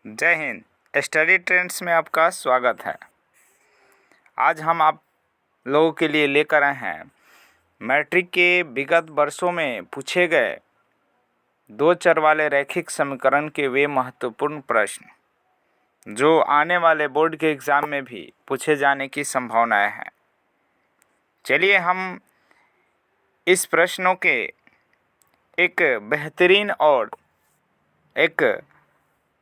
जय Hind. Study trends में आपका स्वागत है। आज हम आप लोगों के लिए लेकर आए हैं मैट्रिक के विगत वर्षों में पूछे गए दो चर वाले रैखिक समीकरण के वे महत्वपूर्ण प्रश्न जो आने वाले बोर्ड के एग्ज़ाम में भी पूछे जाने की संभावनाएं हैं। चलिए हम इस प्रश्नों के एक बेहतरीन और एक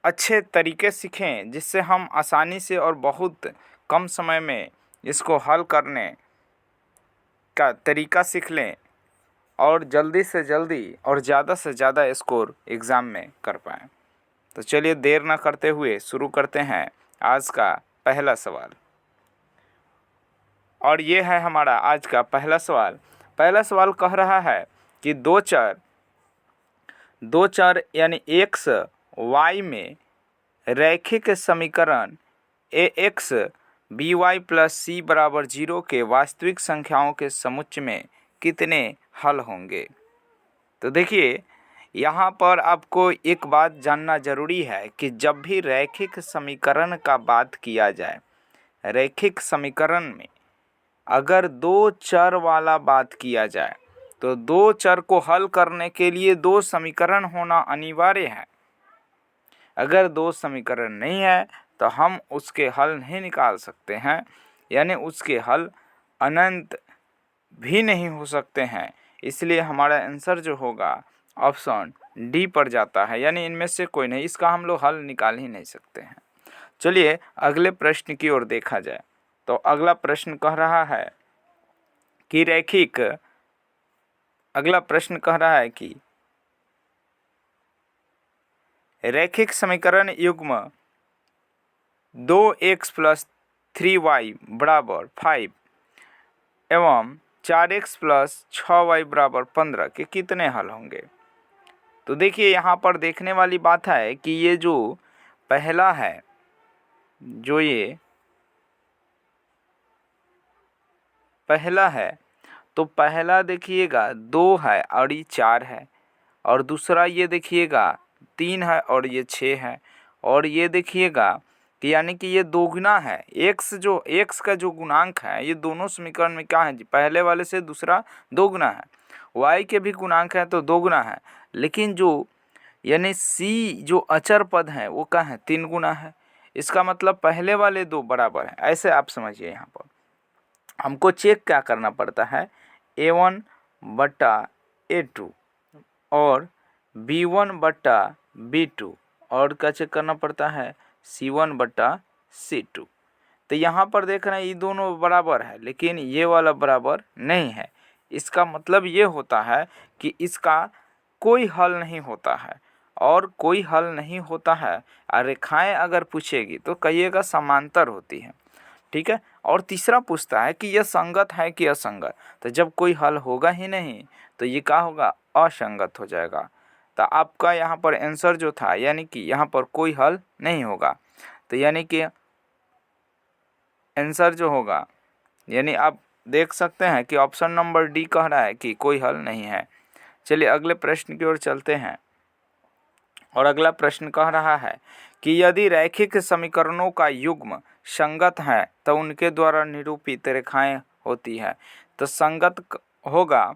अच्छे तरीके सीखें जिससे हम आसानी से और बहुत कम समय में इसको हल करने का तरीका सीख लें और जल्दी से जल्दी और ज़्यादा से ज़्यादा स्कोर एग्ज़ाम में कर पाएँ। तो चलिए देर ना करते हुए शुरू करते हैं आज का पहला सवाल। और ये है हमारा आज का पहला सवाल। पहला सवाल कह रहा है कि दो चर यानी एक्स वाई में रैखिक समीकरण ए एक्स बी वाई प्लस सी बराबर 0 के वास्तविक संख्याओं के समुच्चय में कितने हल होंगे। तो देखिए यहाँ पर आपको एक बात जानना जरूरी है कि जब भी रैखिक समीकरण का बात किया जाए, रैखिक समीकरण में अगर दो चर वाला बात किया जाए तो दो चर को हल करने के लिए दो समीकरण होना अनिवार्य है। अगर दो समीकरण नहीं है तो हम उसके हल नहीं निकाल सकते हैं, यानी उसके हल अनंत भी नहीं हो सकते हैं। इसलिए हमारा आंसर जो होगा ऑप्शन डी पर जाता है, यानी इनमें से कोई नहीं, इसका हम लोग हल निकाल ही नहीं सकते हैं। चलिए अगले प्रश्न की ओर देखा जाए तो अगला प्रश्न कह रहा है कि रैखिक समीकरण युग्म 2x प्लस 3y बराबर 5 एवं 4x प्लस 6y बराबर 15 के कितने हल होंगे। तो देखिए यहाँ पर देखने वाली बात है कि ये जो पहला है, जो ये पहला है, तो पहला देखिएगा 2 है और ये 4 है, और दूसरा ये देखिएगा 3 है और ये 6 है, और ये देखिएगा कि यानी कि ये दोगुना है। एक्स का जो गुणांक है ये दोनों समीकरण में क्या है जी, पहले वाले से दूसरा दोगुना है। वाई के भी गुणांक है तो दोगुना है, लेकिन जो यानी सी जो अचर पद है वो क्या है, 3 गुना है। इसका मतलब पहले वाले दो बराबर है, ऐसे आप समझिए। यहाँ पर हमको चेक क्या करना पड़ता है, A1 बट्टा A2 और B1 बट्टा B2 और क्या चेक करना पड़ता है, C1 बट्टा C2। तो यहाँ पर देख रहे हैं ये दोनों बराबर है, लेकिन ये वाला बराबर नहीं है। इसका मतलब ये होता है कि इसका कोई हल नहीं होता है, और कोई हल नहीं होता है और रेखाएं अगर पूछेगी तो कहिएगा समांतर होती है, ठीक है। और तीसरा पूछता है कि यह संगत है कि असंगत, तो जब कोई हल होगा ही नहीं तो ये क्या होगा, असंगत हो जाएगा। तो आपका यहाँ पर आंसर जो था, यानी कि यहाँ पर कोई हल नहीं होगा, तो यानी कि आंसर जो होगा, यानी आप देख सकते हैं कि ऑप्शन नंबर डी कह रहा है कि कोई हल नहीं है। चलिए अगले प्रश्न की ओर चलते हैं। और अगला प्रश्न कह रहा है कि यदि रैखिक समीकरणों का युग्म संगत है तो उनके द्वारा निरूपित रेखाएं होती है। तो संगत होगा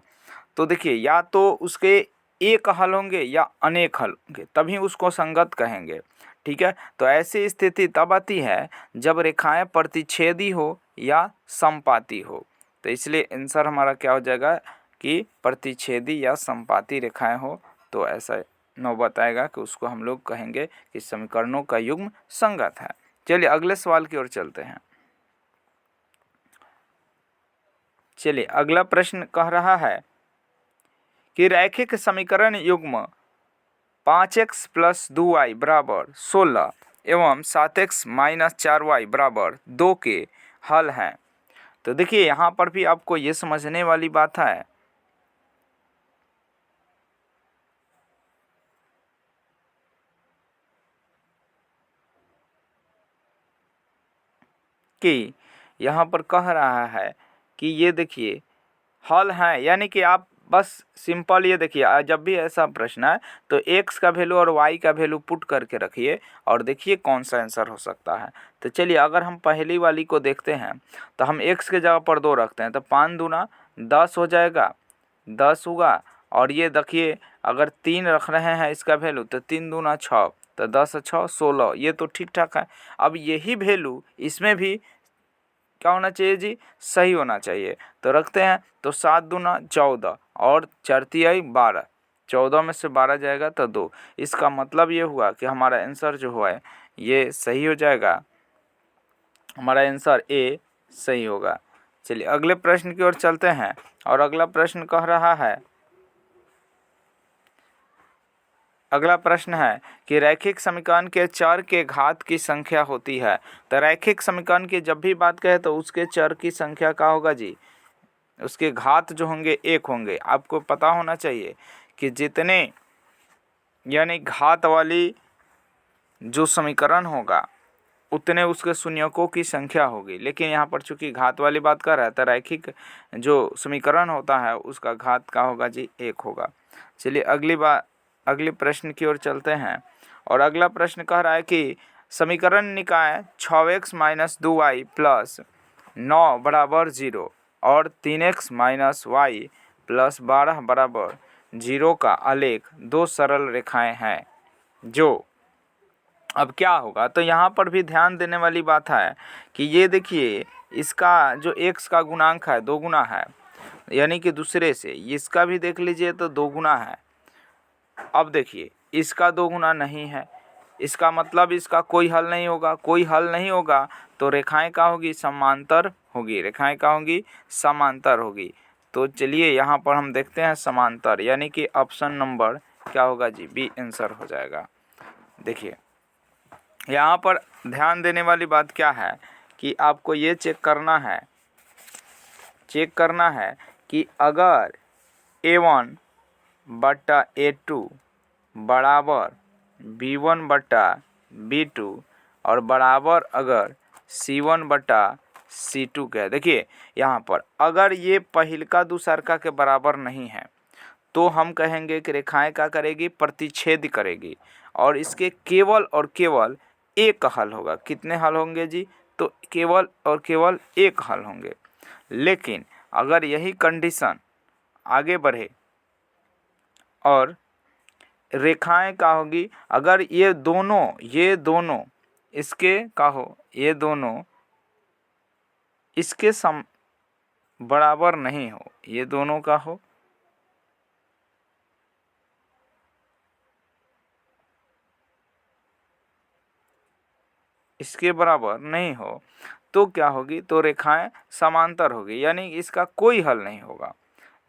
तो देखिए या तो उसके एक हल होंगे या अनेक हल होंगे, तभी उसको संगत कहेंगे, ठीक है। तो ऐसी स्थिति तब आती है जब रेखाएं प्रतिच्छेदी हो या समपाती हो। तो इसलिए आंसर हमारा क्या हो जाएगा कि प्रतिच्छेदी या समपाती रेखाएं हो, तो ऐसा नौबत आएगा कि उसको हम लोग कहेंगे कि समीकरणों का युग्म संगत है। चलिए अगले सवाल की ओर चलते हैं। चलिए अगला प्रश्न कह रहा है कि रैखिक समीकरण युग्म 5x प्लस 2y बराबर 16 एवं 7x माइनस 4y बराबर 2 के हल हैं। तो देखिए यहाँ पर भी आपको ये समझने वाली बात है कि यहाँ पर कह रहा है कि ये देखिए हल हैं, यानी कि आप बस सिंपल ये देखिए, जब भी ऐसा प्रश्न है तो x का वैल्यू और y का वैल्यू पुट करके रखिए और देखिए कौन सा आंसर हो सकता है। तो चलिए अगर हम पहली वाली को देखते हैं तो हम x के जगह पर 2 रखते हैं तो 5 दूना 10 हो जाएगा, 10 होगा। और ये देखिए अगर 3 रख रहे हैं इसका वैल्यू तो 3 दूना 6, तो 10 6 16, ये तो ठीक ठाक है। अब यही वैल्यू इसमें भी क्या होना चाहिए जी, सही होना चाहिए। तो रखते हैं तो 7 दूना 14 और 4 तिहाई 12, 14 में से 12 जाएगा तो 2। इसका मतलब ये हुआ कि हमारा आंसर जो हुआ है ये सही हो जाएगा, हमारा आंसर ए सही होगा। चलिए अगले प्रश्न की ओर चलते हैं और अगला प्रश्न कह रहा है, अगला प्रश्न है कि रैखिक समीकरण के चर के घात की संख्या होती है। तो रैखिक समीकरण की जब भी बात करें तो उसके चर की संख्या क्या होगा जी, उसके घात जो होंगे 1 होंगे। आपको पता होना चाहिए कि जितने यानी घात वाली जो समीकरण होगा उतने उसके शून्यकों की संख्या होगी। लेकिन यहाँ पर चूंकि घात वाली बात कर रहा है तो रैखिक जो समीकरण होता है उसका घात क्या होगा जी, 1 होगा। चलिए अगले प्रश्न की ओर चलते हैं और अगला प्रश्न कह रहा है कि समीकरण निकाय 6x - 2y + 9 = 0 और 3x - y + 12 = 0 का आलेख 2 सरल रेखाएं हैं जो। अब क्या होगा, तो यहाँ पर भी ध्यान देने वाली बात है कि ये देखिए इसका जो x का गुणांक है 2 गुना है, यानी कि दूसरे से इसका भी देख लीजिए तो 2 गुना है। अब देखिए इसका 2 गुना नहीं है, इसका मतलब इसका कोई हल नहीं होगा। कोई हल नहीं होगा तो रेखाएं क्या होगी, समांतर होगी। रेखाएं क्या होंगी, समांतर होगी। तो चलिए यहाँ पर हम देखते हैं समांतर, यानी कि ऑप्शन नंबर क्या होगा जी, बी आंसर हो जाएगा। देखिए यहाँ पर ध्यान देने वाली बात क्या है कि आपको ये चेक करना है कि अगर A1 बटा A2 बराबर B1 बटा B2 और बराबर अगर C1 बटा C2 का है। देखिए यहाँ पर अगर ये पहिलका दूसरका के बराबर नहीं है तो हम कहेंगे कि रेखाएं क्या करेगी, प्रतिच्छेद करेगी और इसके केवल और केवल एक हल होगा। कितने हल होंगे जी, तो केवल और केवल एक हल होंगे। लेकिन अगर यही कंडीशन आगे बढ़े और रेखाएं क्या होगी, अगर ये दोनों इसके क्या हो, ये दोनों इसके बराबर नहीं हो, ये दोनों का हो, इसके बराबर नहीं हो तो क्या होगी, तो रेखाएं समांतर होगी, यानी इसका कोई हल नहीं होगा।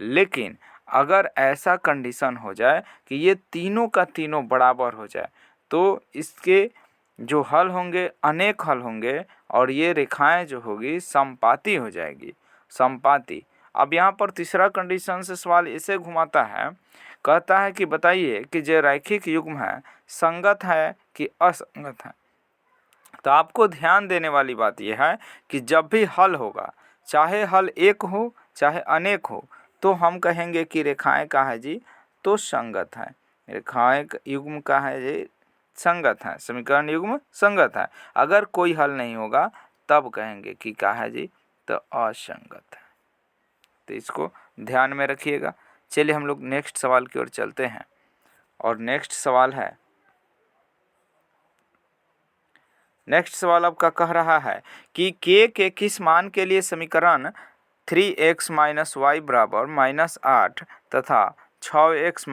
लेकिन अगर ऐसा कंडीशन हो जाए कि ये तीनों का तीनों बराबर हो जाए तो इसके जो हल होंगे अनेक हल होंगे और ये रेखाएं जो होगी समपाती हो जाएगी, समपाती। अब यहाँ पर तीसरा कंडीशन से सवाल इसे घुमाता है, कहता है कि बताइए कि जो रैखिक युग्म है संगत है कि असंगत है। तो आपको ध्यान देने वाली बात यह है कि जब भी हल होगा, चाहे हल एक हो चाहे अनेक हो, तो हम कहेंगे कि रेखाएं का है जी, तो संगत है। रेखाएं युग्म का है जी, संगत है, समीकरण युग्म संगत है। अगर कोई हल नहीं होगा तब कहेंगे कि क्या है जी, तो असंगत है। तो इसको ध्यान में रखिएगा। चलिए हम लोग नेक्स्ट सवाल की ओर चलते हैं और नेक्स्ट सवाल आपका कह रहा है कि k के किस मान के लिए समीकरण 3x - y बराबर -8 तथा 6x -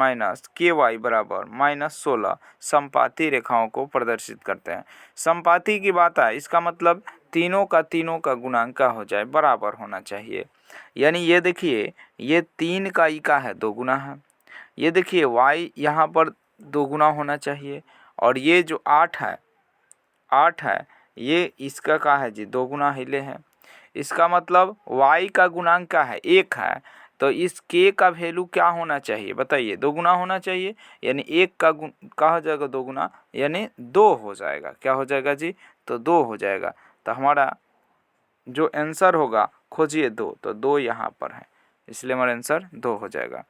ky बराबर -16 समपाती रेखाओं को प्रदर्शित करते हैं। समपाती की बात है, इसका मतलब तीनों का गुणांक हो जाए, बराबर होना चाहिए। यानी ये देखिए ये 3 का ई का है 2 गुना है, ये देखिए y यहाँ पर 2 गुना होना चाहिए और ये जो 8 है ये इसका का है जी, 2 गुना हिले है। इसका मतलब y का गुणांक क्या है, 1 है, तो इस k का वैल्यू क्या होना चाहिए बताइए, 2 गुना होना चाहिए। यानी 1 का क्या हो जाएगा, 2 गुना, यानी 2 हो जाएगा। क्या हो जाएगा जी, तो 2 हो जाएगा। तो हमारा जो आंसर होगा खोजिए 2, तो 2 यहाँ पर है। इसलिए हमारा आंसर 2 हो जाएगा।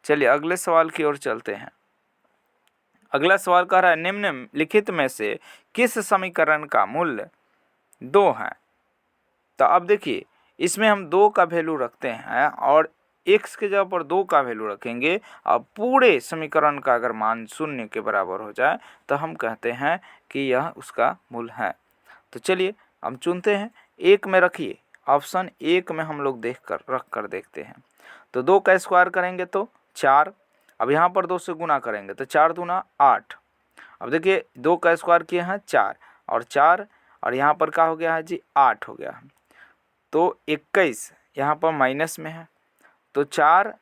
चलिए अगले सवाल की ओर चलते हैं। अगला सवाल कह रहा है निम्नलिखित में से किस समीकरण का मूल्य 2 है। तो अब देखिए इसमें हम 2 का वैल्यू रखते हैं और x के जगह पर 2 का वैल्यू रखेंगे। अब पूरे समीकरण का अगर मान 0 के बराबर हो जाए तो हम कहते हैं कि यह उसका मूल है। तो चलिए हम चुनते हैं, 1 में रखिए, ऑप्शन 1 में हम लोग रख कर देखते हैं। तो 2 का स्क्वायर करेंगे तो 4, अब यहाँ पर 2 से गुना करेंगे तो 4 दूना 8। अब देखिए 2 का स्क्वायर किए हैं 4 और 4 और यहाँ पर क्या हो गया है जी 8 हो गया। तो 21 यहाँ पर माइनस में है तो 4,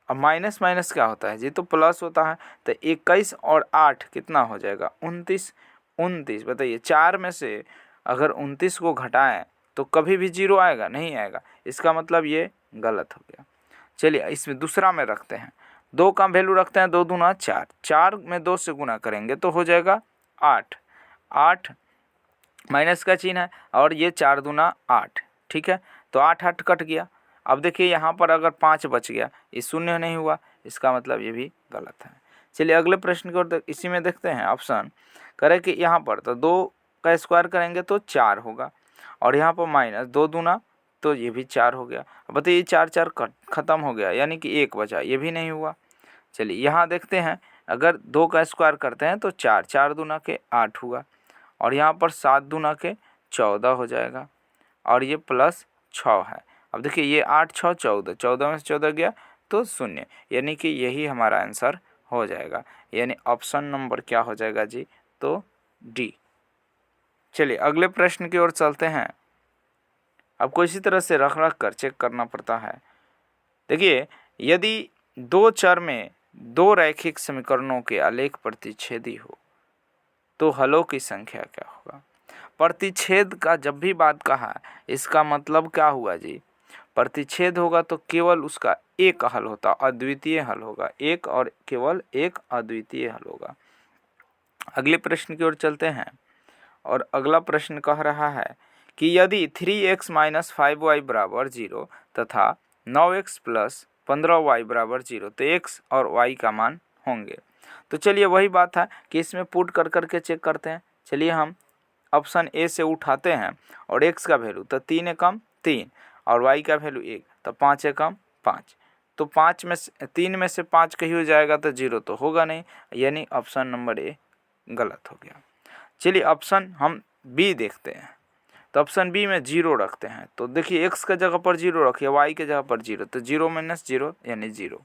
अब माइनस माइनस क्या होता है जी तो प्लस होता है। तो 21 और 8 कितना हो जाएगा 29। 29 बताइए 4 में से अगर 29 को घटाएं तो कभी भी 0 आएगा नहीं आएगा, इसका मतलब ये गलत हो गया। चलिए इसमें दूसरा में रखते हैं, 2 का वैल्यू रखते हैं 2 दूना 4, 4 में 2 से गुना करेंगे तो हो जाएगा 8, 8 माइनस का चिन्ह है और ये 4 दूना 8, ठीक है। तो 8 8 कट गया। अब देखिए यहाँ पर अगर 5 बच गया, ये 0 नहीं हुआ, इसका मतलब ये भी गलत है। चलिए अगले प्रश्न की ओर इसी में देखते हैं। ऑप्शन करें कि यहाँ पर तो 2 का स्क्वायर करेंगे तो 4 होगा और यहाँ पर माइनस 2 दूना तो ये भी 4 हो गया। अब बताइए 4 4 खत्म हो गया यानी कि 1 बचा, ये भी नहीं हुआ। चलिए यहाँ देखते हैं, अगर 2 का स्क्वायर करते हैं तो 4, 4 दूना के 8 हुआ और यहाँ पर 7 दूना के 14 हो जाएगा और ये प्लस 6 है। अब देखिए ये 8 6 14, 14 में से 14 गया तो 0, यानी कि यही हमारा आंसर हो जाएगा, यानी ऑप्शन नंबर क्या हो जाएगा जी तो डी। चलिए अगले प्रश्न की ओर चलते हैं। आपको इसी तरह से रख रख कर चेक करना पड़ता है। देखिए यदि 2 चर में 2 रैखिक समीकरणों के आलेख प्रतिच्छेदी हो तो हलों की संख्या क्या होगा। प्रतिच्छेद का जब भी बात कहा इसका मतलब क्या हुआ जी, प्रतिच्छेद होगा तो केवल उसका एक हल होता, अद्वितीय हल होगा, एक और केवल एक अद्वितीय हल होगा। अगले प्रश्न की ओर चलते हैं और अगला प्रश्न कह रहा है कि यदि 3x - 5y बराबर 0 तथा 9x + 15y बराबर 0 तो x और y का मान होंगे। तो चलिए वही बात है कि इसमें पुट कर करके चेक करते हैं। चलिए हम ऑप्शन ए से उठाते हैं और x का वैल्यू तो 3 एकम 3 और y का वैल्यू 1 तो 5 एकम 5। तो 5 में से 3 में से 5 कहीं हो जाएगा तो 0 तो होगा नहीं, यानी ऑप्शन नंबर ए गलत हो गया। चलिए ऑप्शन हम बी देखते हैं। तो ऑप्शन बी में 0 रखते हैं तो देखिए x के जगह पर 0 रखिए, y के जगह पर 0 तो 0 - 0 यानी 0।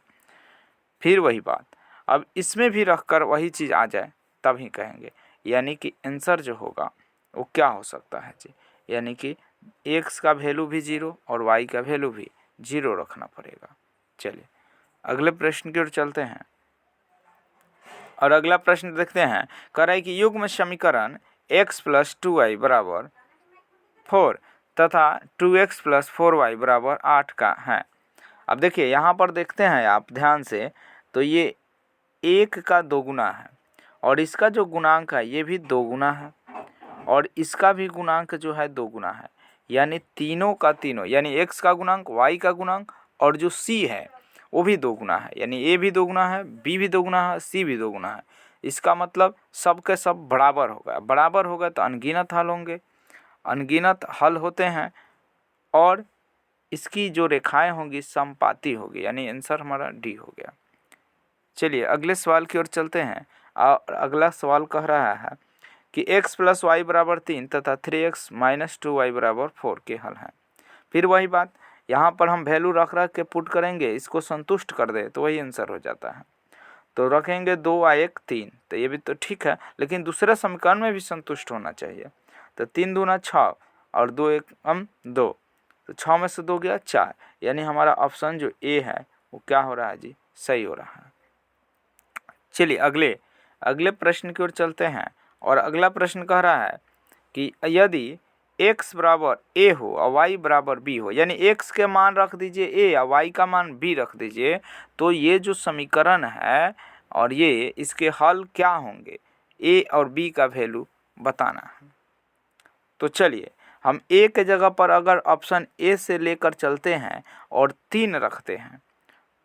फिर वही बात, अब इसमें भी रख कर वही चीज़ आ जाए तब ही कहेंगे, यानी कि आंसर जो होगा वो क्या हो सकता है जी, यानी कि x का वैल्यू भी 0 और y का वैल्यू भी 0 रखना पड़ेगा। चलिए अगले प्रश्न की ओर चलते हैं और अगला प्रश्न देखते हैं। कह रहा है कि युग्म समीकरण x + 2y बराबर 4 तथा 2x + 4y बराबर 8 का है। अब देखिए यहाँ पर देखते हैं आप ध्यान से, तो ये 1 का 2 गुना है और इसका जो गुणांक है ये भी 2 गुना है और इसका भी गुणांक जो है 2 गुना है, यानी तीनों का तीनों, यानी x का गुणांक, y का गुणांक और जो c है वो भी 2 गुना है, यानी a भी 2 गुना है, b भी 2 गुना है, c भी 2 गुना है। इसका मतलब सब के सब बराबर होगा, बराबर होगा तो अनगिनत हल होंगे, अनगिनत हल होते हैं और इसकी जो रेखाएं होंगी समपाती होगी, यानी आंसर हमारा डी हो गया। चलिए अगले सवाल की ओर चलते हैं और अगला सवाल कह रहा है कि x + y बराबर 3 तथा 3x - 2y बराबर 4 के हल हैं। फिर वही बात, यहाँ पर हम वैल्यू रख रख के पुट करेंगे, इसको संतुष्ट कर दे तो वही आंसर हो जाता है। तो रखेंगे 2 और 1 3, तो ये भी तो ठीक है, लेकिन दूसरे समीकरण में भी संतुष्ट होना चाहिए। तो 3 दूना 6 और 2 एकम 2, तो 6 में से 2 गया 4, यानी हमारा ऑप्शन जो ए है वो क्या हो रहा है जी, सही हो रहा है। चलिए अगले प्रश्न की ओर चलते हैं और अगला प्रश्न कह रहा है कि यदि x बराबर a हो और y बराबर b हो, यानी x के मान रख दीजिए a और y का मान b रख दीजिए, तो ये जो समीकरण है और ये इसके हल क्या होंगे, a और b का वैल्यू बताना है। तो चलिए हम ए के जगह पर अगर ऑप्शन ए से लेकर चलते हैं और 3 रखते हैं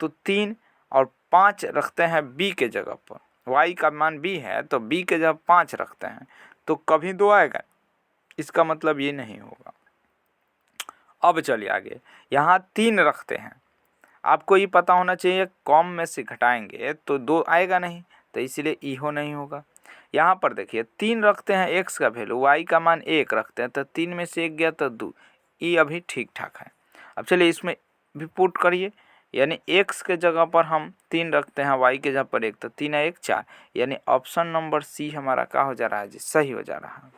तो 3 और 5 रखते हैं बी के जगह पर, y का मान b है तो b के जगह 5 रखते हैं तो कभी 2 आएगा, इसका मतलब ये नहीं होगा। अब चलिए आगे, यहाँ 3 रखते हैं, आपको ये पता होना चाहिए कॉम में से घटाएंगे तो 2 आएगा नहीं, तो इसलिए इहो नहीं होगा। यहाँ पर देखिए 3 रखते हैं x का वैल्यू, y का मान 1 रखते हैं तो 3 में से 1 गया तो 2, ये अभी ठीक ठाक है। अब चलिए इसमें भी पुट करिए, यानी x के जगह पर हम 3 रखते हैं, y के जगह पर 1 तो 3 है 1 4, यानी ऑप्शन नंबर सी हमारा क्या हो जा रहा है जी, सही हो जा रहा है।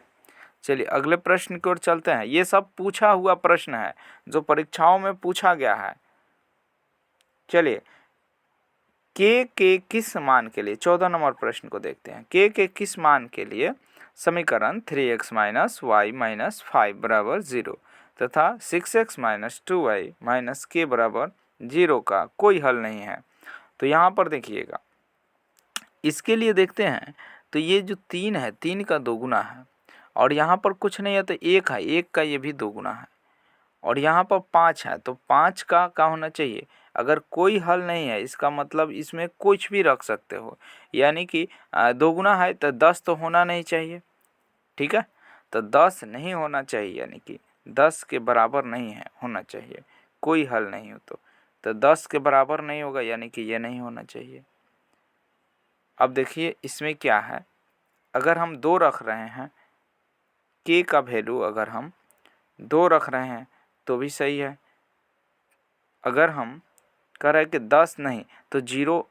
चलिए अगले प्रश्न की ओर चलते हैं। ये सब पूछा हुआ प्रश्न है जो परीक्षाओं में पूछा गया है। चलिए के किस मान के लिए, 14 नंबर प्रश्न को देखते हैं। के किस मान के लिए समीकरण 3x माइनस वाई माइनस 5 बराबर 0 तथा 6x minus 2y minus k बराबर 0 का कोई हल नहीं है। तो यहाँ पर देखिएगा, इसके लिए देखते हैं तो ये जो 3 है 3 का 2 गुना है, और यहाँ पर कुछ नहीं है तो 1 है, 1 का ये भी 2 गुना है, और यहाँ पर 5 है तो 5 का क्या होना चाहिए। अगर कोई हल नहीं है इसका मतलब इसमें कुछ भी रख सकते हो, यानी कि 2 गुना है तो 10 तो होना नहीं चाहिए, ठीक है, तो 10 नहीं होना चाहिए, यानी कि 10 के बराबर नहीं है होना चाहिए, कोई हल नहीं हो तो 10 के बराबर नहीं होगा, यानी कि ये नहीं होना चाहिए। अब देखिए इसमें क्या है, अगर हम 2 रख रहे हैं, के का वैल्यू अगर हम 2 रख रहे हैं तो भी सही है। अगर हम कह रहे हैं कि 10 नहीं तो 0,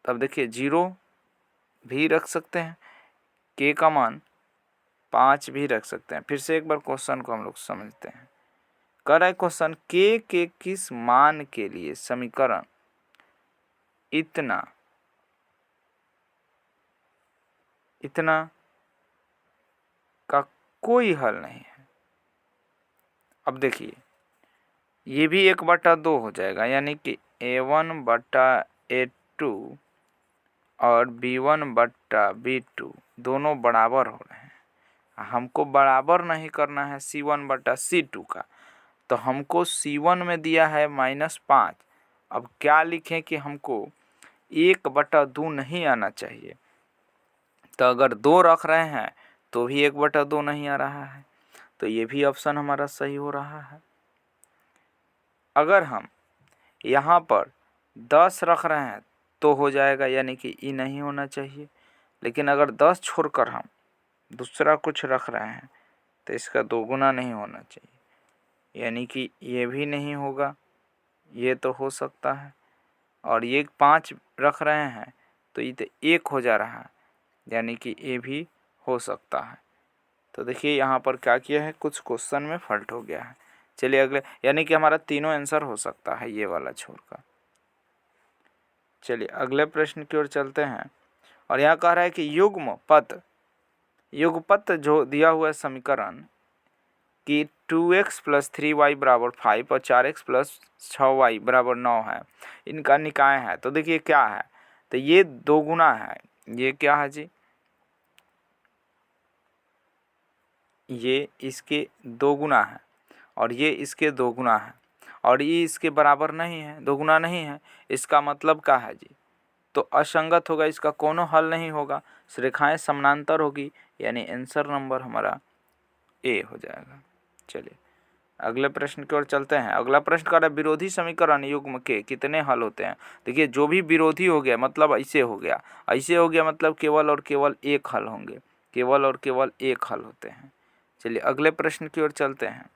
तब देखिए 0 भी रख सकते हैं, के का मान 5 भी रख सकते हैं। फिर से एक बार क्वेश्चन को हम लोग समझते हैं। कह रहा है क्वेश्चन, के किस मान के लिए समीकरण इतना का कोई हल नहीं है। अब देखिए ये भी 1/2 हो जाएगा, यानी कि a1/a2 और b1/b2 दोनों बराबर हो रहे हैं। हमको बराबर नहीं करना है c1/c2 का, तो हमको c1 में दिया है -5। अब क्या लिखें कि हमको 1/2 नहीं आना चाहिए, तो अगर 2 रख रहे हैं तो भी 1/2 नहीं आ रहा है, तो ये भी ऑप्शन हमारा सही हो रहा है। अगर हम यहाँ पर 10 रख रहे हैं तो हो जाएगा, यानी कि ई नहीं होना चाहिए। लेकिन अगर 10 छोड़कर हम दूसरा कुछ रख रहे हैं तो इसका 2 गुना नहीं होना चाहिए, यानी कि ये भी नहीं होगा, ये तो हो सकता है। और ये 5 रख रहे हैं तो ये तो 1 हो जा रहा है, यानी कि ये भी हो सकता है। तो देखिए यहाँ पर क्या किया है, कुछ क्वेश्चन में फॉल्ट हो गया है। चलिए अगले, यानी कि हमारा तीनों आंसर हो सकता है ये वाला छोड़कर। चलिए अगले प्रश्न की ओर चलते हैं, और यहाँ कह रहा है कि युगपत जो दिया हुआ समीकरण कि 2x + 3y = 5 और 4x + 6y = 9 है, इनका निकाय है। तो देखिए क्या है, तो ये 2 गुना है, ये क्या है जी, ये इसके 2 गुना है और ये इसके 2 गुना है, और ये इसके बराबर नहीं है, 2 गुना नहीं है, इसका मतलब क्या है जी, तो असंगत होगा, इसका कोनो हल नहीं होगा, रेखाएं समानांतर होगी, यानी आंसर नंबर हमारा ए हो जाएगा। चलिए अगले प्रश्न की ओर चलते हैं। अगला प्रश्न का है, विरोधी समीकरण युग्म के कितने हल होते हैं। देखिए जो भी विरोधी हो गया मतलब ऐसे हो गया, ऐसे हो गया मतलब केवल और केवल एक हल होंगे, केवल और केवल एक हल होते हैं। चलिए अगले प्रश्न की ओर चलते हैं,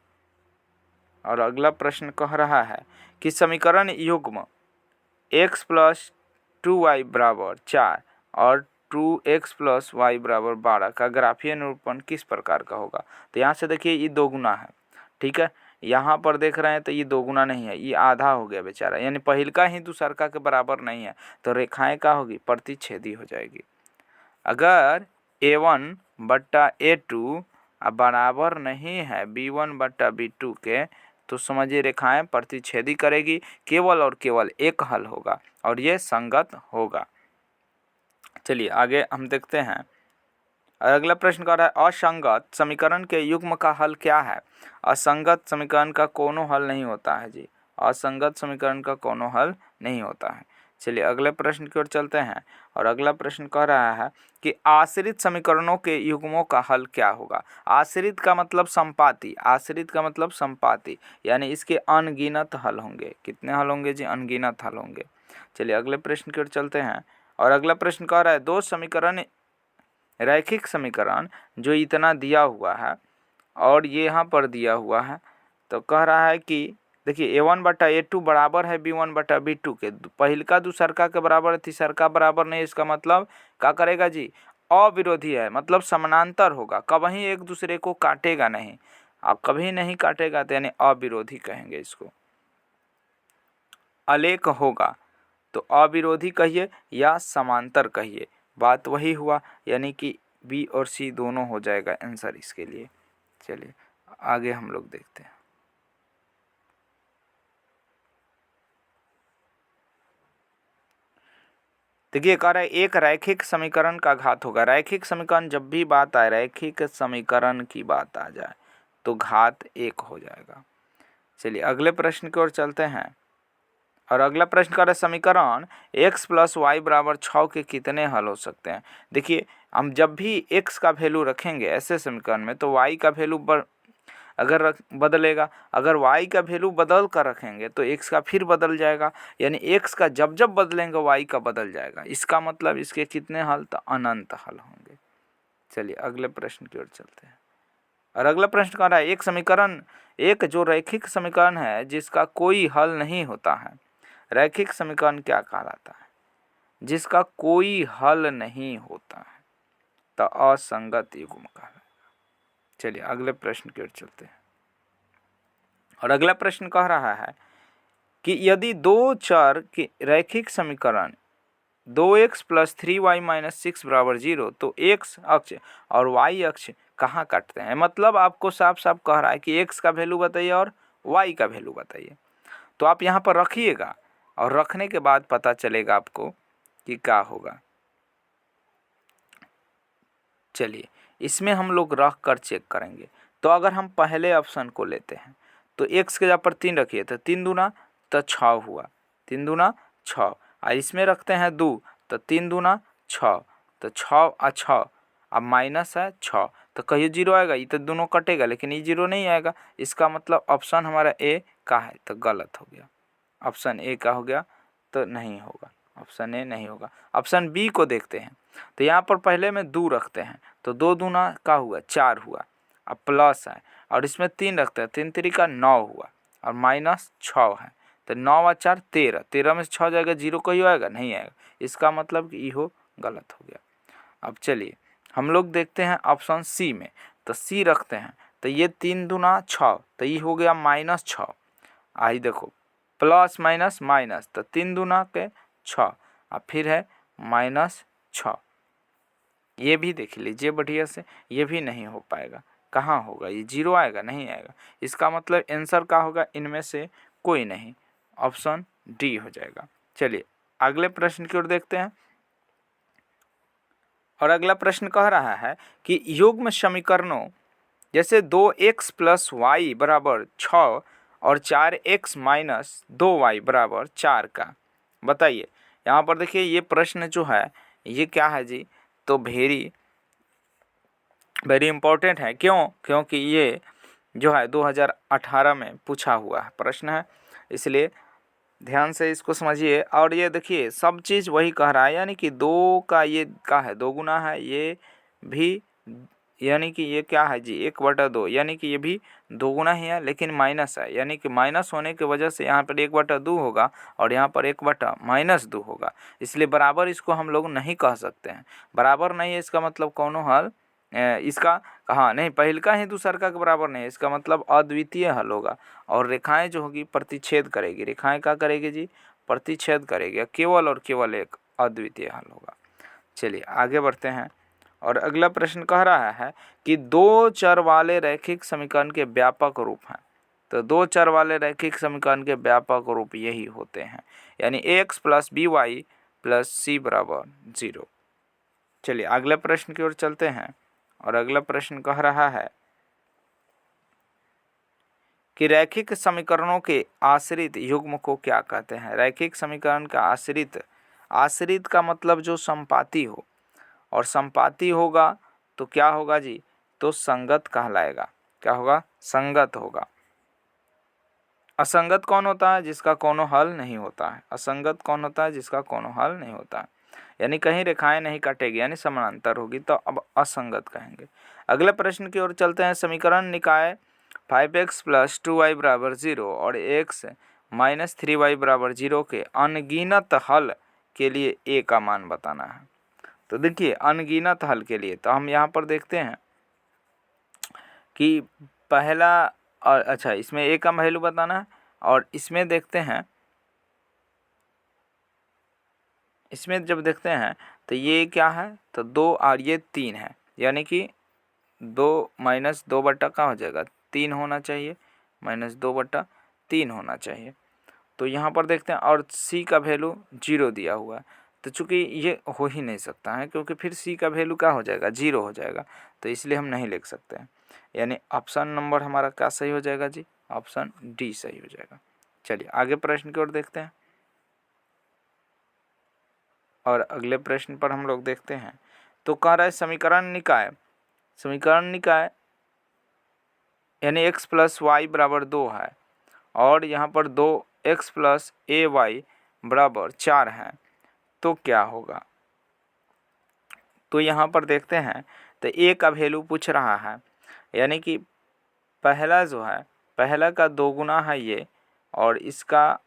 और अगला प्रश्न कह रहा है कि समीकरण युग्म x + 2y = 4 और 2x + y = 12 का ग्राफीय निरूपण किस प्रकार का होगा। तो यहाँ से देखिए ये 2 गुना है, ठीक है, यहाँ पर देख रहे हैं तो ये 2 गुना नहीं है, ये आधा हो गया बेचारा, यानी पहल का ही दूसरका के बराबर नहीं है, तो रेखाएं क्या होगी, प्रतिच्छेदी हो जाएगी। अगर a1/a2 बराबर नहीं है b1/b2 के, तो समझिए रेखाएं प्रतिच्छेदी करेगी, केवल और केवल एक हल होगा और ये संगत होगा। चलिए आगे हम देखते हैं। और अगला प्रश्न कह रहा है असंगत समीकरण के युग्म का हल क्या है। असंगत समीकरण का कोनो हल नहीं होता है जी, असंगत समीकरण का कोनो हल नहीं होता है। चलिए अगले प्रश्न की ओर चलते हैं और अगला प्रश्न कह रहा है कि आश्रित समीकरणों के युग्मों का हल क्या होगा। आश्रित का मतलब संपाती, आश्रित का मतलब संपाती, यानी इसके अनगिनत हल होंगे। कितने हल होंगे जी? अनगिनत हल होंगे। चलिए अगले प्रश्न की ओर चलते हैं और अगला प्रश्न कह रहा है दो समीकरण रैखिक समीकरण जो इतना दिया हुआ है और ये यहाँ पर दिया हुआ है, तो कह रहा है कि देखिए a1/a2 बराबर है b1/b2 के। पहिलका दूसरका के बराबर है, तीसरका बराबर नहीं। इसका मतलब क्या करेगा जी? अविरोधी है, मतलब समानांतर होगा, कभी एक दूसरे को काटेगा नहीं। अब कभी नहीं काटेगा तो यानी अविरोधी कहेंगे इसको। अलेख होगा तो अविरोधी कहिए या समांतर कहिए, बात वही हुआ, यानी कि बी और सी दोनों हो जाएगा आंसर इसके लिए। चलिए आगे हम लोग देखते हैं। देखिए कह रहा है एक रैखिक समीकरण का घात होगा। रैखिक समीकरण जब भी बात आए, रैखिक समीकरण की बात आ जाए तो घात 1 हो जाएगा। चलिए अगले प्रश्न की ओर चलते हैं और अगला प्रश्न कर रहे समीकरण x + y = 6 के कितने हल हो सकते हैं। देखिए हम जब भी x का वैल्यू रखेंगे ऐसे समीकरण में तो y का वैल्यू अगर बदलेगा, अगर y का वैल्यू बदल कर रखेंगे तो x का फिर बदल जाएगा, यानी x का जब जब बदलेंगे y का बदल जाएगा। इसका मतलब इसके कितने हल? तो अनंत हल होंगे। चलिए अगले प्रश्न की ओर चलते हैं और अगला प्रश्न कह रहा है एक समीकरण, एक जो रैखिक समीकरण है जिसका कोई हल नहीं होता है। रैखिक समीकरण क्या कहलाता है? जिसका कोई हल नहीं होता है तो असंगत युग्म कहलाएगा। चलिए अगले प्रश्न की ओर चलते हैं और अगला प्रश्न कह रहा है कि यदि दो चर के रैखिक समीकरण 2x + 3y - 6 = 0 तो x अक्ष और y अक्ष कहाँ काटते हैं। मतलब आपको साफ साफ कह रहा है कि x का वैल्यू बताइए और y का वैल्यू बताइए। तो आप यहाँ पर रखिएगा और रखने के बाद पता चलेगा आपको कि क्या होगा। चलिए इसमें हम लोग रख कर चेक करेंगे। तो अगर हम पहले ऑप्शन को लेते हैं तो x के जगह पर 3 रखिए तो 3 दूना तो 6 हुआ, 3 दूना 6। और इसमें रखते हैं 2 तो 3 दूना 6 तो 6 और 6, अब माइनस है 6 तो कहिए 0 आएगा। ये तो दोनों कटेगा लेकिन ये 0 नहीं आएगा। इसका मतलब ऑप्शन हमारा ए का है तो गलत हो गया। ऑप्शन ए का हो गया तो नहीं होगा, ऑप्शन ए नहीं होगा। ऑप्शन बी को देखते हैं तो यहाँ पर पहले में 2 रखते हैं तो 2 दूना का हुआ 4 हुआ, अब प्लस है और इसमें 3 रखते हैं, 3 3 का 9 हुआ और माइनस 6 है तो 9 और 4 13, 13 में से 6 जाएगा 0 कहीं आएगा नहीं आएगा। इसका मतलब कि इहो गलत हो गया। अब चलिए हम लोग देखते हैं ऑप्शन सी में, तो सी रखते हैं तो ये 3 दूना 6 तो ये हो गया -6। आई देखो प्लस माइनस माइनस तो 3 दूना के 6 और फिर है -6। ये भी देख लीजिए बढ़िया से, ये भी नहीं हो पाएगा। कहाँ होगा? ये 0 आएगा नहीं आएगा। इसका मतलब आंसर का होगा इनमें से कोई नहीं, ऑप्शन डी हो जाएगा। चलिए अगले प्रश्न की ओर देखते हैं और अगला प्रश्न कह रहा है कि युग्म समीकरणों जैसे 2x + y = 6 और 4x - 2y = 4 का बताइए। यहाँ पर देखिए ये प्रश्न जो है ये क्या है जी, तो वेरी इम्पोर्टेंट है। क्यों? क्योंकि ये जो है 2018 में पूछा हुआ है प्रश्न है, इसलिए ध्यान से इसको समझिए। और ये देखिए सब चीज़ वही कह रहा है, यानी कि 2 का ये का है 2 गुना है, ये भी यानी कि ये क्या है जी 1/2, यानी कि ये भी 2 गुना ही है लेकिन माइनस है, यानी कि माइनस होने की वजह से यहाँ पर 1/2 होगा और यहाँ पर 1/-2 होगा। इसलिए बराबर इसको हम लोग नहीं कह सकते हैं। बराबर नहीं है इसका मतलब कौनो हल इसका हाँ नहीं पहिलका ही दूसरका के बराबर नहीं है, इसका मतलब अद्वितीय हल होगा। और रेखाएं जो होगी प्रतिच्छेद करेगी। रेखाएं क्या करेगी जी? प्रतिच्छेद करेगी। केवल और केवल एक अद्वितीय हल होगा। चलिए आगे बढ़ते हैं और अगला प्रश्न कह रहा है कि 2 चर वाले रैखिक समीकरण के व्यापक रूप हैं। तो 2 चर वाले रैखिक समीकरण के व्यापक रूप यही होते हैं, यानी ax + by + c = 0। चलिए अगले प्रश्न की ओर चलते हैं और अगला प्रश्न कह रहा है कि रैखिक समीकरणों के आश्रित युग्म को क्या कहते हैं। रैखिक समीकरण का आश्रित, आश्रित का मतलब जो संपाती हो, और संपाती होगा तो क्या होगा जी, तो संगत कहलाएगा। क्या होगा, संगत होगा। असंगत कौन होता है, जिसका कोनो हल नहीं होता है। असंगत कौन होता है, जिसका कोनो हल नहीं होता है, यानी कहीं रेखाएं नहीं कटेगी, यानी समानांतर होगी, तो अब असंगत कहेंगे। अगले प्रश्न की ओर चलते हैं। समीकरण निकाय 5x + 2y = 0 और x - 3y = 0 के अनगिनत हल के लिए a का मान बताना है। तो देखिए अनगिनत हल के लिए तो हम यहाँ पर देखते हैं कि पहला और अच्छा इसमें a का वैल्यू बताना है, और इसमें देखते हैं, इसमें जब देखते हैं तो ये क्या है, तो 2 और ये 3 है, यानी कि 2 - 2 का हो जाएगा 3 होना चाहिए, -2/3 होना चाहिए। तो यहाँ पर देखते हैं, और c का वैल्यू 0 दिया हुआ है, तो चूंकि ये हो ही नहीं सकता है, क्योंकि फिर c का वैल्यू क्या हो जाएगा, 0 हो जाएगा, तो इसलिए हम नहीं लिख सकते हैं। यानी ऑप्शन नंबर हमारा क्या सही हो जाएगा जी, ऑप्शन डी सही हो जाएगा। चलिए आगे प्रश्न की ओर देखते हैं, और अगले प्रश्न पर हम लोग देखते हैं। तो कह रहा है समीकरण निकाय, समीकरण निकाय यानी x + y = 2 है, और यहाँ पर 2x + ay = 4 है, तो क्या होगा। तो यहाँ पर देखते हैं तो a का वैल्यू पूछ रहा है, यानी कि पहला जो है, पहला का 2 गुना है ये, और इसका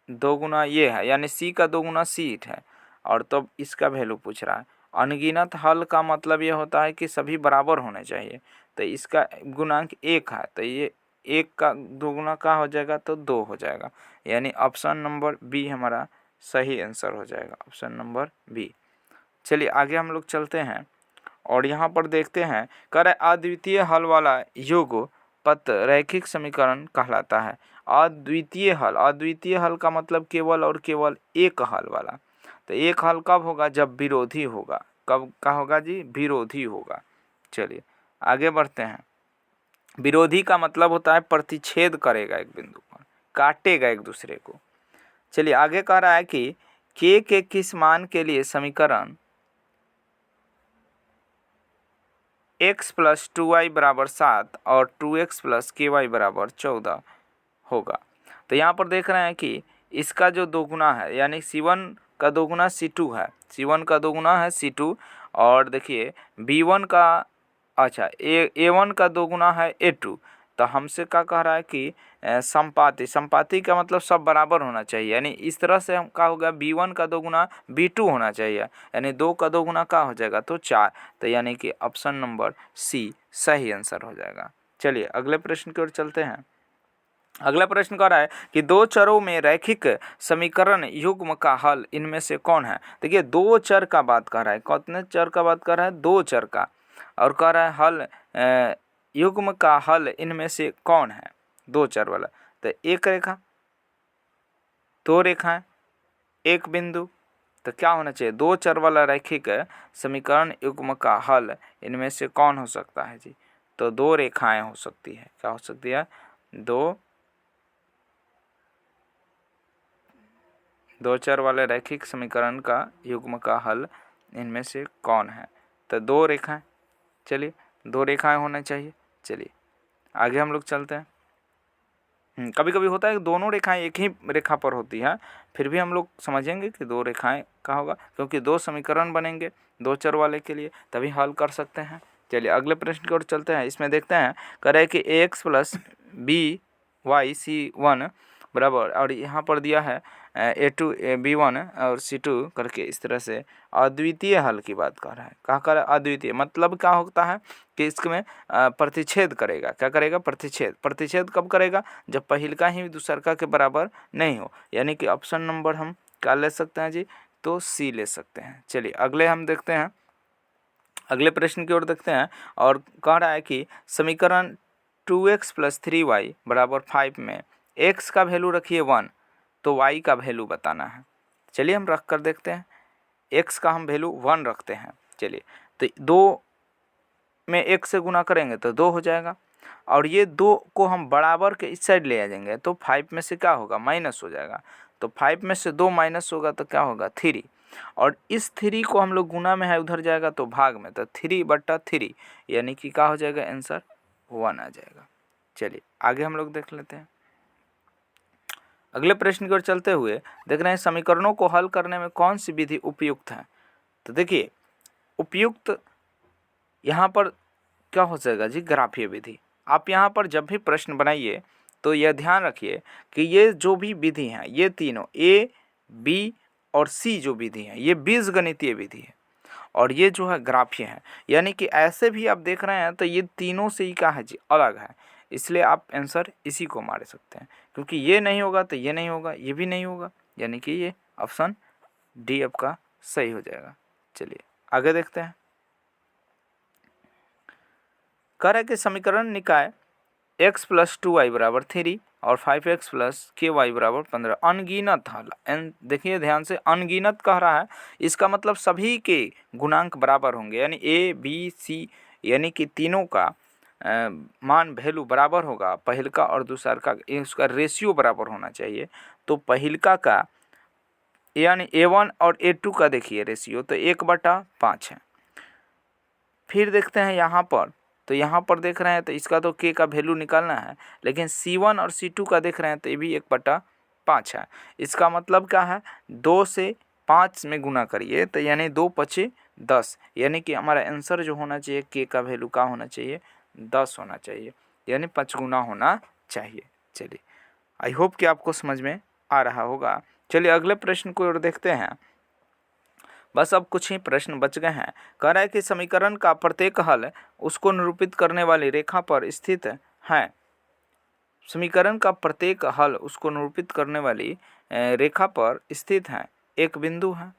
2 गुना ये है, यानी c का 2 गुना c है, और तब इसका वैल्यू पूछ रहा है। अनगिनत हल का मतलब ये होता है कि सभी बराबर होने चाहिए, तो इसका गुणांक 1 है, तो ये 1 का 2 गुना का हो जाएगा, तो 2 हो जाएगा, यानी ऑप्शन नंबर बी हमारा सही आंसर हो जाएगा, ऑप्शन नंबर बी। चलिए आगे हम लोग चलते हैं, और यहाँ पर देखते हैं, कह रहे अद्वितीय हल वाला युग पथ रैखिक समीकरण कहलाता है। अद्वितीय हल, अद्वितीय हल का मतलब केवल और केवल एक हल वाला। तो एक हल कब होगा, जब विरोधी होगा। कब का होगा जी, विरोधी होगा। चलिए आगे बढ़ते हैं। विरोधी का मतलब होता है प्रतिच्छेद करेगा एक बिंदु पर, काटेगा एक दूसरे को। चलिए आगे कह रहा है कि के किस मान के लिए समीकरण x + 2y = 7 और 2x + ky = 14 होगा। तो यहाँ पर देख रहे हैं कि इसका जो 2 गुना है, यानी c1 का 2 गुना c2 है, c1 का 2 गुना है c2, और देखिए b1 का अच्छा a1 का 2 गुना है a2। तो हमसे क्या कह रहा है कि संपाती, संपाती का मतलब सब बराबर होना चाहिए, यानी इस तरह से हम क्या होगा, b1 का 2 गुना b2 होना चाहिए, यानी 2 का 2 गुना क्या हो जाएगा, तो 4। तो यानी कि ऑप्शन नंबर सी सही आंसर हो जाएगा। चलिए अगले प्रश्न की ओर चलते हैं। अगला प्रश्न कह रहा है कि दो चरों में रैखिक समीकरण युग्म का हल इनमें से कौन है। देखिए 2 चर का बात कर रहा है, कितने चर का बात कर रहा है, 2 चर का, और कह रहा है हल युग्म का हल इनमें से कौन है, 2 चर वाला। तो एक रेखा, 2 रेखाएं, एक बिंदु, तो क्या होना चाहिए, 2 चर वाला रैखिक समीकरण युग्म का हल इनमें से कौन हो सकता है जी। तो 2 रेखाएं हो सकती है, क्या हो सकती है, 2 चर वाले रैखिक समीकरण का युग्म का हल इनमें से कौन है। तो 2 रेखाएं, चलिए 2 रेखाएं होना चाहिए। चलिए आगे हम लोग चलते हैं। कभी कभी होता है कि दोनों रेखाएं एक ही रेखा पर होती हैं, फिर भी हम लोग समझेंगे कि 2 रेखाएं का होगा, क्योंकि 2 समीकरण बनेंगे 2 चर वाले के लिए, तभी हल कर सकते हैं। चलिए अगले प्रश्न की ओर चलते हैं। इसमें देखते हैं, कह रहे हैं कि ax + by c1 बराबर, और यहाँ पर दिया है a2 b1 और c2 करके, इस तरह से अद्वितीय हल की बात कर रहा है। कहा कर अद्वितीय मतलब क्या होता है कि इसमें प्रतिच्छेद करेगा। क्या करेगा, प्रतिच्छेद। प्रतिच्छेद कब करेगा, जब पहिलका ही दूसरका के बराबर नहीं हो, यानी कि ऑप्शन नंबर हम क्या ले सकते हैं जी, तो सी ले सकते हैं। चलिए अगले हम देखते हैं, अगले प्रश्न की ओर देखते हैं, और कह रहा है कि समीकरण 2x + 3y = 5 में x का वैल्यू रखिए 1, तो y का वैल्यू बताना है। चलिए हम रख कर देखते हैं, x का हम वैल्यू 1 रखते हैं। चलिए तो 2 में 1 से गुना करेंगे तो 2 हो जाएगा, और ये 2 को हम बराबर के इस साइड ले आ जाएंगे तो 5 में से क्या होगा, माइनस हो जाएगा। तो 5 में से 2 माइनस होगा तो क्या होगा, 3। और इस 3 को हम लोग गुना में है, उधर जाएगा तो भाग में, तो 3/3 यानी कि क्या हो जाएगा, आंसर 1 आ जाएगा। चलिए आगे हम लोग देख लेते हैं। अगले प्रश्न की ओर चलते हुए देख रहे हैं समीकरणों को हल करने में कौन सी विधि उपयुक्त है। तो देखिए उपयुक्त यहाँ पर क्या हो जाएगा जी, ग्राफीय विधि। आप यहाँ पर जब भी प्रश्न बनाइए तो यह ध्यान रखिए कि ये जो भी विधि हैं, ये तीनों ए, बी और सी जो विधि हैं, ये बीजगणितीय विधि है और ये जो है ग्राफीय है। यानी कि ऐसे भी आप देख रहे हैं तो ये तीनों से ही क्या है जी, अलग है। इसलिए आप आंसर इसी को मार सकते हैं, क्योंकि ये नहीं होगा तो ये नहीं होगा, ये भी नहीं होगा, यानी कि ये ऑप्शन डी आपका सही हो जाएगा। चलिए आगे देखते हैं। कह रहा है कि समीकरण निकाय x + 2y = 3 और 5x + ky = 15 अनगिनत हल। देखिए ध्यान से, अनगिनत कह रहा है, इसका मतलब सभी के गुणांक बराबर होंगे, यानी ए बी सी यानी कि तीनों का मान वैल्यू बराबर होगा, पहिलका और दूसरका, उसका रेशियो बराबर होना चाहिए। तो पहिलका का यानी a1 और a2 का देखिए रेशियो तो 1/5 है। फिर देखते हैं यहाँ पर, तो यहाँ पर देख रहे हैं तो इसका तो k का वैल्यू निकालना है, लेकिन c1 और c2 का देख रहे हैं तो ये भी 1/5 है। इसका मतलब क्या है, 2 से 5 में गुना करिए तो यानी 2×5 = 10, यानी कि हमारा आंसर जो होना चाहिए k का वैल्यू क्या होना चाहिए, 10 होना चाहिए, यानी 5 गुना होना चाहिए। चलिए आई होप कि आपको समझ में आ रहा होगा। चलिए अगले प्रश्न को और देखते हैं। बस अब कुछ ही प्रश्न बच गए हैं। कह रहा है कि समीकरण का प्रत्येक हल उसको निरूपित करने वाली रेखा पर स्थित है। समीकरण का प्रत्येक हल उसको निरूपित करने वाली रेखा पर स्थित है। एक बिंदु है,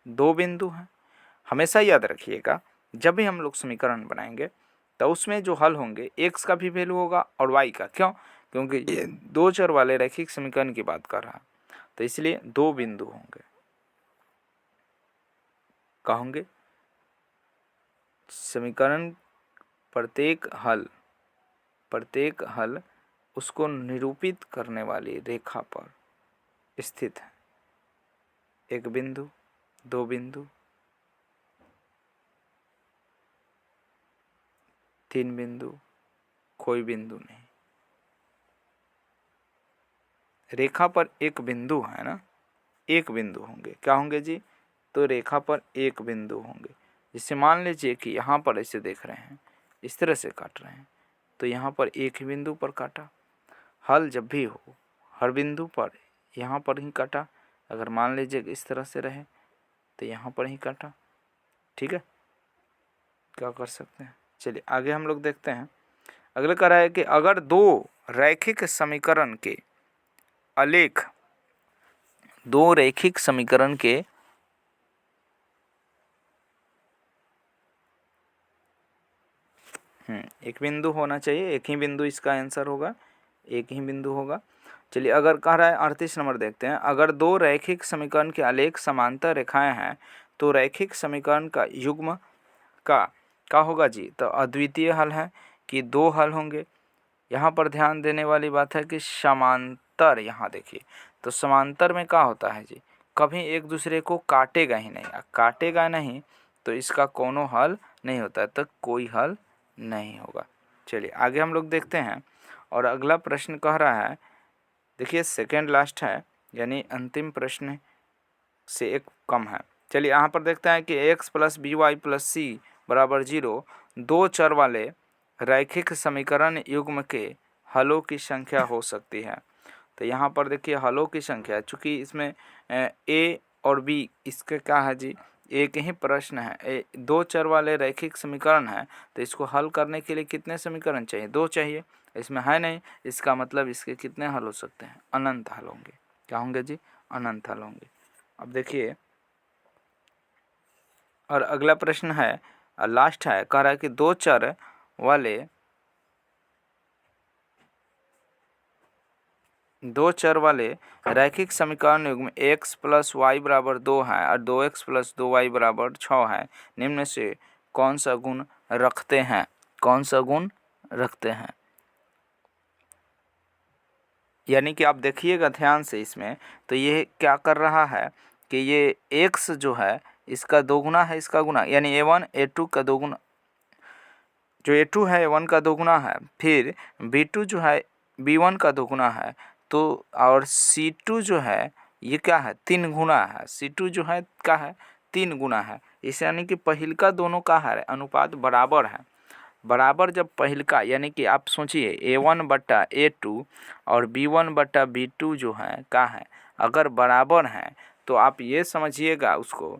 दो बिंदु हैं। हमेशा याद रखिएगा जब भी हम लोग समीकरण बनाएंगे तो उसमें जो हल होंगे x का भी वैल्यू होगा और y का। क्यों? क्योंकि ये दो चर वाले रैखिक समीकरण की बात कर रहा है, तो इसलिए दो बिंदु होंगे। कहोगे समीकरण प्रत्येक हल उसको निरूपित करने वाली रेखा पर स्थित है। एक बिंदु, दो बिंदु, तीन बिंदु, कोई बिंदु नहीं। रेखा पर एक बिंदु है ना, एक बिंदु होंगे। क्या होंगे जी? तो रेखा पर एक बिंदु होंगे। जैसे मान लीजिए कि यहाँ पर ऐसे देख रहे हैं, इस तरह से काट रहे हैं, तो यहाँ पर एक ही बिंदु पर काटा। हल जब भी हो हर बिंदु पर यहाँ पर ही काटा। अगर मान लीजिए इस तरह से रहे तो यहाँ पर ही काटा। ठीक है, क्या कर सकते हैं। चलिए आगे हम लोग देखते हैं। अगले कह रहा है कि अगर दो रैखिक समीकरण के आलेख, दो रैखिक समीकरण के एक बिंदु होना चाहिए, एक ही बिंदु इसका आंसर होगा, एक ही बिंदु होगा। चलिए अगर कह रहा है 38 नंबर देखते हैं। अगर दो रैखिक समीकरण के आलेख समांतर रेखाएं हैं तो रैखिक समीकरण का युग्म का क्या होगा जी? तो अद्वितीय हल है कि दो हल होंगे। यहाँ पर ध्यान देने वाली बात है कि समांतर, यहाँ देखिए तो समांतर में क्या होता है जी, कभी एक दूसरे को काटेगा ही नहीं। काटेगा नहीं तो इसका कोनो हल नहीं होता है, तो कोई हल नहीं होगा। चलिए आगे हम लोग देखते हैं। और अगला प्रश्न कह रहा है, देखिए सेकेंड लास्ट है, यानी अंतिम प्रश्न से एक कम है। चलिए यहाँ पर देखते हैं कि x + by + c = 0 दो चर वाले रैखिक समीकरण युग्म के हलों की संख्या हो सकती है। तो यहाँ पर देखिए हलों की संख्या, चूँकि इसमें a और b इसके क्या है जी, एक ही प्रश्न है। दो चर वाले रैखिक समीकरण है तो इसको हल करने के लिए कितने समीकरण चाहिए? दो चाहिए। इसमें है नहीं, इसका मतलब इसके कितने हल हो सकते हैं? अनंत हल होंगे। क्या होंगे जी? अनंत हल होंगे। अब देखिए और अगला प्रश्न है, लास्ट है, कह रहा है कि दो चर वाले रैखिक समीकरण युग्म x + y = 2 है और 2x + 2y = 6 है। निम्न से कौन सा गुण रखते हैं? कौन सा गुण रखते हैं। यानी कि आप देखिएगा ध्यान से इसमें, तो ये क्या कर रहा है कि ये x जो है इसका दोगुना है इसका गुना, यानी a1 a2 का दोगुना, जो a2 है a1 का दोगुना है, फिर b2 जो है b1 का दोगुना है, तो और c2 जो है ये क्या है 3 गुना है, c2 जो है क्या है 3 गुना है। इसे यानी कि पहिलका दोनों का है अनुपात बराबर है। बराबर जब पहिलका, यानी कि आप सोचिए a1/a2 और b1/b2 जो है क्या है, अगर बराबर हैं तो आप ये समझिएगा उसको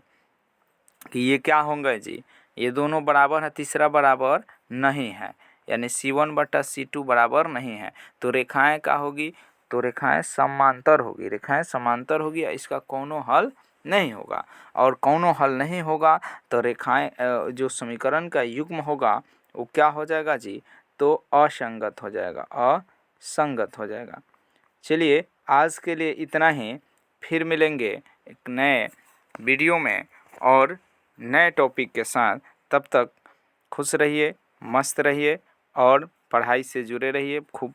कि ये क्या होंगे जी, ये दोनों बराबर है, तीसरा बराबर नहीं है, यानी c1/c2 बराबर नहीं है। तो रेखाएं क्या होगी, तो रेखाएं समांतर होगी, रेखाएं समांतर होगी, इसका कोनो हल नहीं होगा। और कोनो हल नहीं होगा तो रेखाएं जो समीकरण का युग्म होगा वो क्या हो जाएगा जी, तो असंगत हो जाएगा, असंगत हो जाएगा। चलिए आज के लिए इतना ही, फिर मिलेंगे एक नए वीडियो में और नए टॉपिक के साथ। तब तक खुश रहिए, मस्त रहिए और पढ़ाई से जुड़े रहिए, खूब